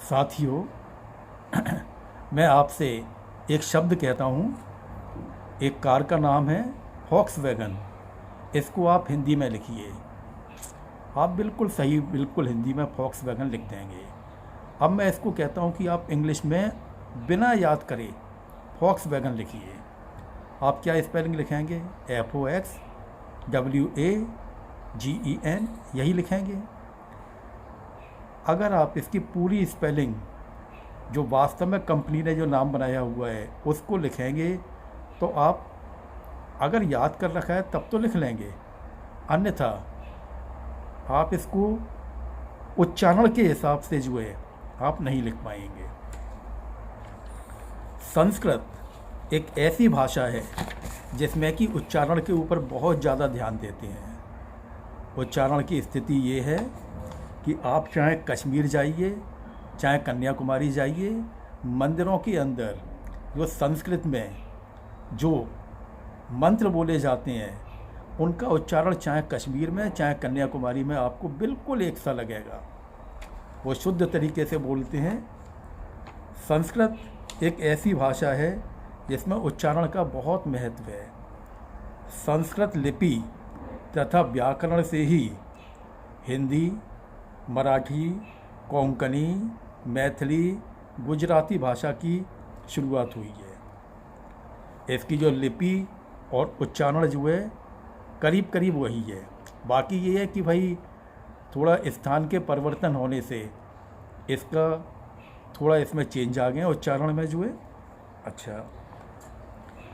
साथियों, मैं आपसे एक शब्द कहता हूँ। एक कार का नाम है वॉक्सवैगन। इसको आप हिंदी में लिखिए। आप बिल्कुल सही, बिल्कुल हिंदी में वॉक्सवैगन लिख देंगे। अब मैं इसको कहता हूँ कि आप इंग्लिश में बिना याद करे वॉक्सवैगन लिखिए। आप क्या स्पेलिंग लिखेंगे? FOXWAGEN, यही लिखेंगे। अगर आप इसकी पूरी स्पेलिंग, जो वास्तव में कंपनी ने जो नाम बनाया हुआ है, उसको लिखेंगे तो आप अगर याद कर रखा है तब तो लिख लेंगे, अन्यथा आप इसको उच्चारण के हिसाब से जो है आप नहीं लिख पाएंगे। संस्कृत एक ऐसी भाषा है जिसमें कि उच्चारण के ऊपर बहुत ज़्यादा ध्यान देते हैं। उच्चारण की स्थिति ये है कि आप चाहे कश्मीर जाइए, चाहे कन्याकुमारी जाइए, मंदिरों के अंदर जो संस्कृत में जो मंत्र बोले जाते हैं, उनका उच्चारण चाहे कश्मीर में चाहे कन्याकुमारी में आपको बिल्कुल एक सा लगेगा। वो शुद्ध तरीके से बोलते हैं। संस्कृत एक ऐसी भाषा है जिसमें उच्चारण का बहुत महत्व है। संस्कृत लिपि तथा व्याकरण से ही हिंदी, मराठी, कोंकणी, मैथिली, गुजराती भाषा की शुरुआत हुई है। इसकी जो लिपि और उच्चारण जो है करीब करीब वही है। बाकी ये है कि भाई थोड़ा स्थान के परिवर्तन होने से इसका थोड़ा इसमें चेंज आ गए हैं उच्चारण में जो है। अच्छा,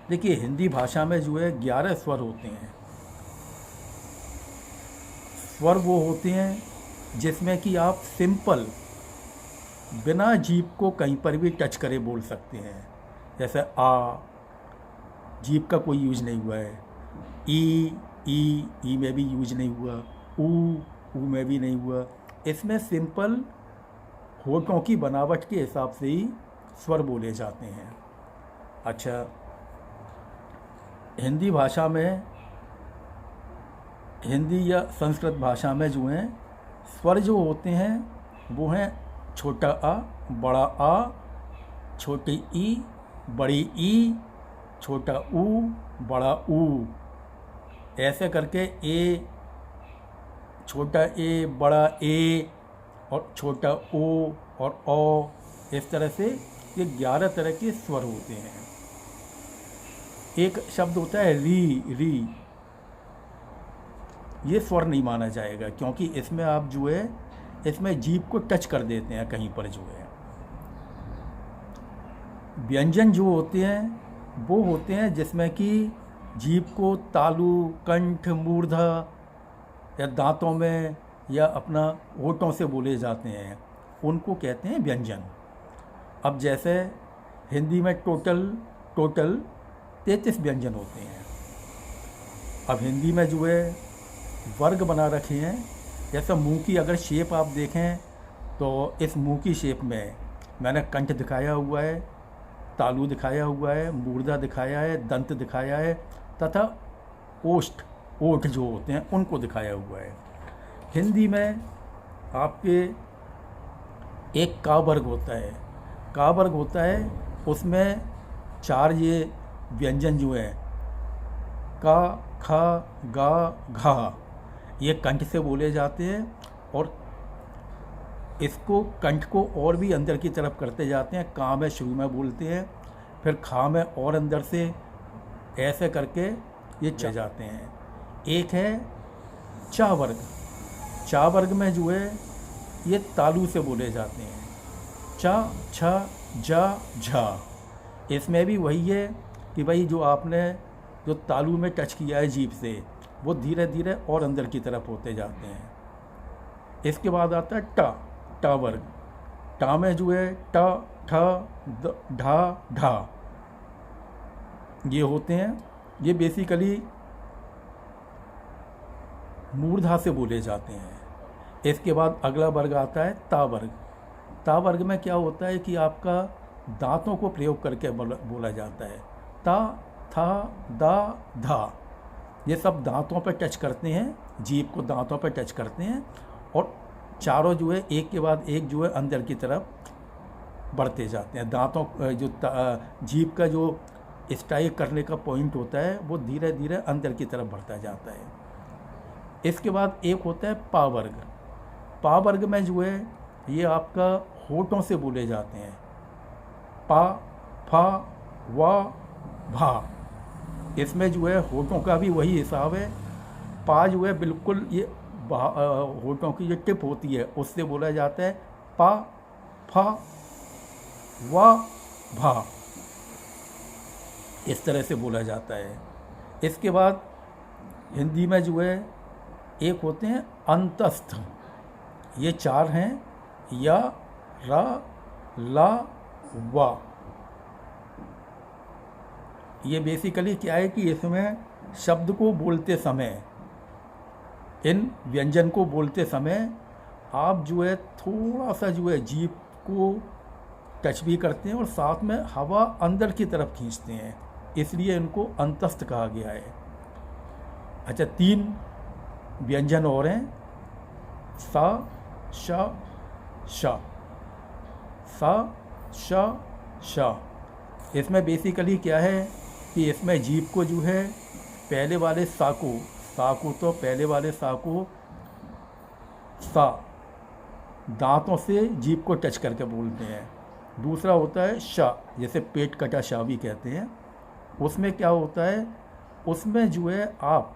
देखिए हिंदी भाषा में जो है 11 स्वर होते हैं। स्वर वो होते हैं जिसमें कि आप सिंपल बिना जीभ को कहीं पर भी टच करे बोल सकते हैं। जैसे आ, जीभ का कोई यूज नहीं हुआ है। ई में भी यूज नहीं हुआ। ऊ में भी नहीं हुआ। इसमें सिंपल होठों की बनावट के हिसाब से ही स्वर बोले जाते हैं। अच्छा, हिंदी भाषा में, हिंदी या संस्कृत भाषा में जो हैं स्वर जो होते हैं वो हैं छोटा आ, बड़ा आ, छोटी ई, बड़ी ई, छोटा ऊ, बड़ा ऊ। ऐसे करके ए, छोटा ए, बड़ा ए और छोटा ओ और ओ, इस तरह से ये 11 तरह के स्वर होते हैं। एक शब्द होता है री। ये स्वर नहीं माना जाएगा क्योंकि इसमें आप जो है इसमें जीभ को टच कर देते हैं कहीं पर जो है। व्यंजन जो होते हैं वो होते हैं जिसमें कि जीभ को तालु, कंठ, मूर्धा या दांतों में या अपना होठों से बोले जाते हैं, उनको कहते हैं व्यंजन। अब जैसे हिंदी में टोटल 33 व्यंजन होते हैं। अब हिंदी में जो है वर्ग बना रखे हैं। जैसे मुंह की अगर शेप आप देखें तो इस मुंह की शेप में मैंने कंठ दिखाया हुआ है, तालु दिखाया हुआ है, मूर्धा दिखाया है, दंत दिखाया है तथा ओठ जो होते हैं उनको दिखाया हुआ है। हिंदी में आपके एक का वर्ग होता है। उसमें 4 ये व्यंजन जो है का, खा, गा, घा, ये कंठ से बोले जाते हैं और इसको कंठ को और भी अंदर की तरफ करते जाते हैं। का में शुरू में बोलते हैं, फिर खा में और अंदर से ऐसे करके ये चले जाते हैं। एक है चा वर्ग में जो है ये तालु से बोले जाते हैं। चा, छा, जा, झा। इसमें भी वही है कि भाई जो आपने जो तालु में टच किया है जीभ से, वो धीरे धीरे और अंदर की तरफ होते जाते हैं। इसके बाद आता है टा वर्ग। टा में जो है टा, ठा, ढा, ढा, ये होते हैं। ये बेसिकली मूर्धा से बोले जाते हैं। इसके बाद अगला वर्ग आता है ता वर्ग में क्या होता है कि आपका दांतों को प्रयोग करके बोला जाता है। ता, था, दा, धा, ये सब दांतों पर टच करते हैं, जीभ को दांतों पर टच करते हैं और चारों जो है एक के बाद एक जो है अंदर की तरफ बढ़ते जाते हैं। दांतों जो जीभ का जो स्ट्राइक करने का पॉइंट होता है वो धीरे धीरे अंदर की तरफ बढ़ता जाता है। इसके बाद एक होता है पा वर्ग। पा वर्ग में जो है ये आपका होठों से बोले जाते हैं। पा, फा, वा, भा। इसमें जो है होठों का भी वही हिसाब है। पा जो है बिल्कुल ये होठों की जो टिप होती है उससे बोला जाता है पा, फा, वा, भा। इस तरह से बोला जाता है। इसके बाद हिंदी में जो है एक होते हैं अंतस्थ। ये 4 हैं, या, रा, ला, वा। ये बेसिकली क्या है कि इसमें शब्द को बोलते समय, इन व्यंजन को बोलते समय आप जो है थोड़ा सा जो है जीभ को टच भी करते हैं और साथ में हवा अंदर की तरफ खींचते हैं, इसलिए इनको अंतस्थ कहा गया है। अच्छा, 3 व्यंजन और हैं, सा, श, श। सा, श, श। इसमें बेसिकली क्या है कि इसमें जीभ को जो है पहले वाले सा को सा दांतों से जीभ को टच करके बोलते हैं। दूसरा होता है शा, जैसे पेट कटा शा भी कहते हैं। उसमें क्या होता है, उसमें जो है आप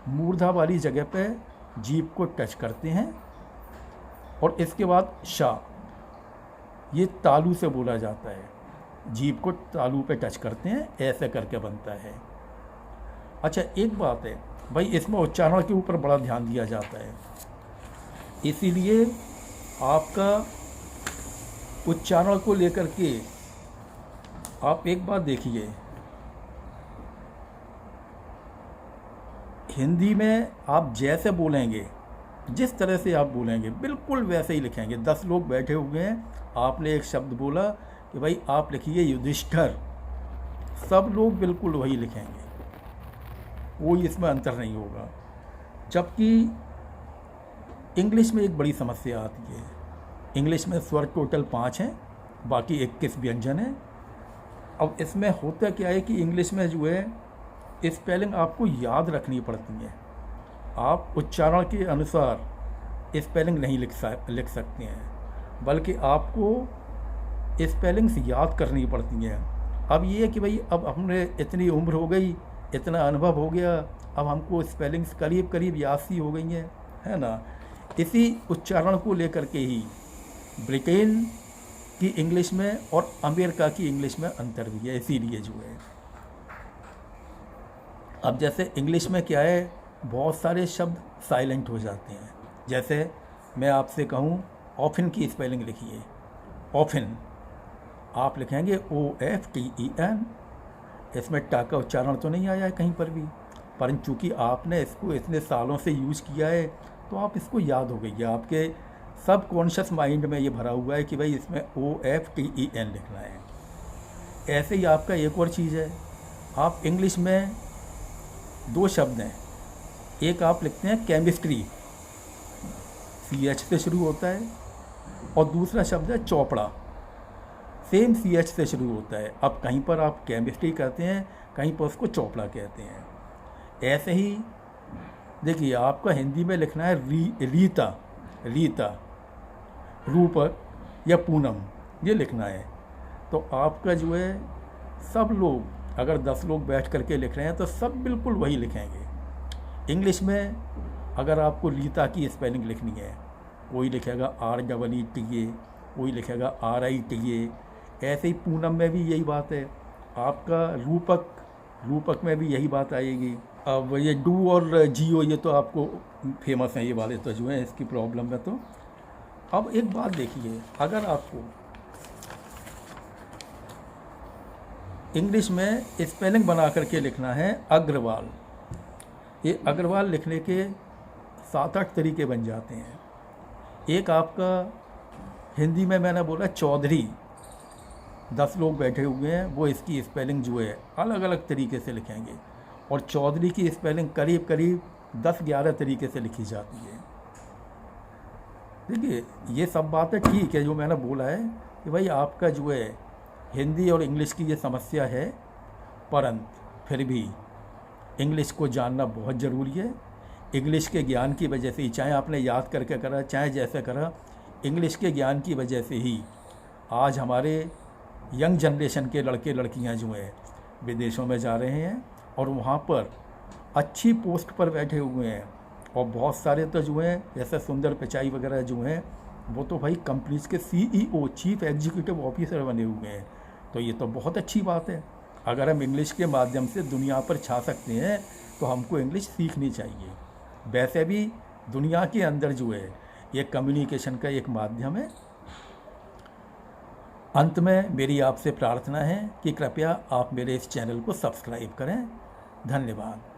मूर्धा वाली जगह पे जीभ को टच करते हैं। और इसके बाद शा, ये तालू से बोला जाता है, जीभ को तालू पे टच करते हैं, ऐसे करके बनता है। अच्छा, एक बात है भाई, इसमें उच्चारण के ऊपर बड़ा ध्यान दिया जाता है, इसीलिए आपका उच्चारण को लेकर के आप एक बात देखिए, हिंदी में आप जैसे बोलेंगे, जिस तरह से आप बोलेंगे बिल्कुल वैसे ही लिखेंगे। 10 लोग बैठे हुए हैं, आपने एक शब्द बोला कि भाई आप लिखिए युधिष्ठिर, सब लोग बिल्कुल वही लिखेंगे, कोई इसमें अंतर नहीं होगा। जबकि इंग्लिश में एक बड़ी समस्या आती है। इंग्लिश में स्वर टोटल 5 हैं, बाकी 21 व्यंजन हैं। अब इसमें होता क्या है कि इंग्लिश में जो है स्पेलिंग आपको याद रखनी पड़ती है, आप उच्चारण के अनुसार स्पेलिंग नहीं लिख सकते हैं, बल्कि आपको स्पेलिंग्स याद करनी पड़ती हैं। अब ये है कि भाई अब हमने इतनी उम्र हो गई, इतना अनुभव हो गया, अब हमको स्पेलिंग्स करीब करीब याद सी हो गई हैं, है ना। इसी उच्चारण को लेकर के ही ब्रिटेन की इंग्लिश में और अमेरिका की इंग्लिश में अंतर भी है, इसीलिए जो है। अब जैसे इंग्लिश में क्या है, बहुत सारे शब्द साइलेंट हो जाते हैं। जैसे मैं आपसे कहूँ ऑफिन की स्पेलिंग लिखिए, ऑफिन आप लिखेंगे OFTEN। इसमें टा का उच्चारण तो नहीं आया है कहीं पर भी, परंतु चूँकि आपने इसको इतने सालों से यूज़ किया है तो आप इसको याद हो गई है, आपके सब कॉन्शियस माइंड में ये भरा हुआ है कि भाई इसमें OFTEN लिखना है। ऐसे ही आपका एक और चीज़ है, आप इंग्लिश में 2 शब्द हैं, एक आप लिखते हैं केमिस्ट्री, CH से शुरू होता है, और दूसरा शब्द है चोपड़ा, सेम CH से शुरू होता है। अब कहीं पर आप केमिस्ट्री कहते हैं, कहीं पर उसको चोपड़ा कहते हैं। ऐसे ही देखिए, आपका हिंदी में लिखना है रीता, रूपक या पूनम, ये लिखना है। तो आपका जो है सब लोग, अगर 10 लोग बैठ करके लिख रहे हैं तो सब बिल्कुल वही लिखेंगे। इंग्लिश में अगर आपको रीता की स्पेलिंग लिखनी है, कोई लिखेगा REETA, कोई लिखेगा RITA। ऐसे ही पूनम में भी यही बात है, आपका रूपक में भी यही बात आएगी। अब ये डू और जियो, ये तो आपको फेमस हैं ये वाले तो जो है इसकी प्रॉब्लम है। तो अब एक बात देखिए, अगर आपको इंग्लिश में स्पेलिंग बना करके लिखना है अग्रवाल, ये अग्रवाल लिखने के 7-8 तरीके बन जाते हैं। एक आपका हिंदी में मैंने बोला चौधरी, 10 लोग बैठे हुए हैं, वो इसकी स्पेलिंग जो है अलग अलग तरीके से लिखेंगे, और चौधरी की स्पेलिंग करीब करीब 10-11 तरीके से लिखी जाती है। देखिए ये सब बातें ठीक है जो मैंने बोला है कि भाई आपका जो है हिंदी और इंग्लिश की ये समस्या है, परंतु फिर भी इंग्लिश को जानना बहुत ज़रूरी है। इंग्लिश के ज्ञान की वजह से ही, चाहे आपने याद करके करा चाहे जैसे करा, इंग्लिश के ज्ञान की वजह से ही आज हमारे यंग जनरेशन के लड़के लड़कियां जो हैं विदेशों में जा रहे हैं और वहाँ पर अच्छी पोस्ट पर बैठे हुए हैं। और बहुत सारे तो जो हैं जैसे सुंदर पिचाई वगैरह जो हैं वो तो भाई कंपनीज के CEO, चीफ एग्जीक्यूटिव ऑफिसर बने हुए हैं। तो ये तो बहुत अच्छी बात है। अगर हम इंग्लिश के माध्यम से दुनिया पर छा सकते हैं तो हमको इंग्लिश सीखनी चाहिए। वैसे भी दुनिया के अंदर जो है ये कम्युनिकेशन का एक माध्यम है। अंत में मेरी आपसे प्रार्थना है कि कृपया आप मेरे इस चैनल को सब्सक्राइब करें। धन्यवाद।